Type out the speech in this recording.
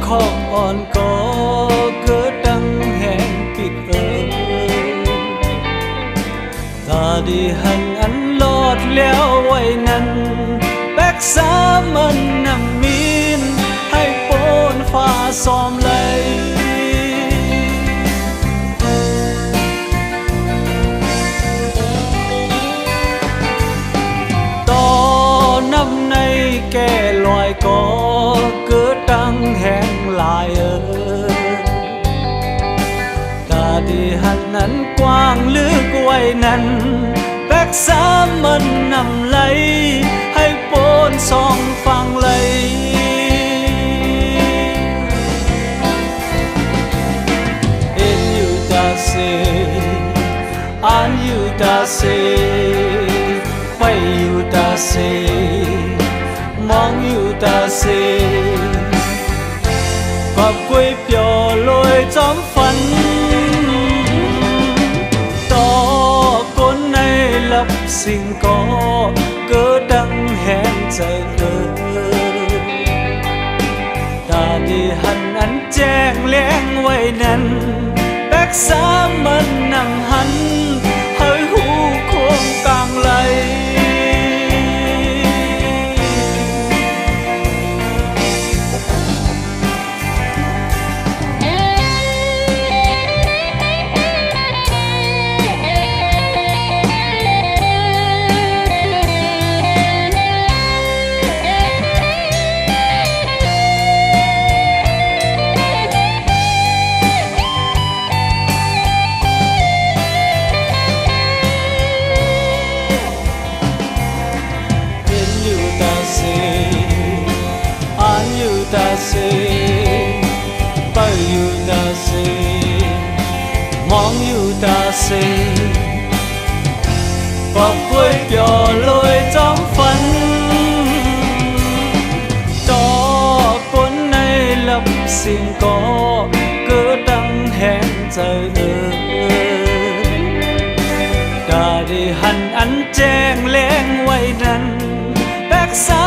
khóc on có cớ đắng hẹn biệt ơi ta đi hành ăn lọt léo quay năn bác giá mân nằm min hay bốn pha xóm lấy to năm nay kẻ loài có cớ trăng hẹn lại ơi ta đi hành ăn quang lướt quay năn bác giá mân nằm lấy hay bốn song phang lấy in you ta se an you ta se quay you ta se mong you ta se và quê biểu lối chóm phấn to con này lập sinh có cớ đắng hẹn chờ ta đi hành ăn chèn lén quay năn bác giá mân nằm hắn hơi hú khuôn càng lấy ta se bao you ta se mong you ta se và quê biểu lối trong phấn cho con này lập sinh có cớ đắng hẹn chờ ta đi hành ăn chèn lén quay năn bác giá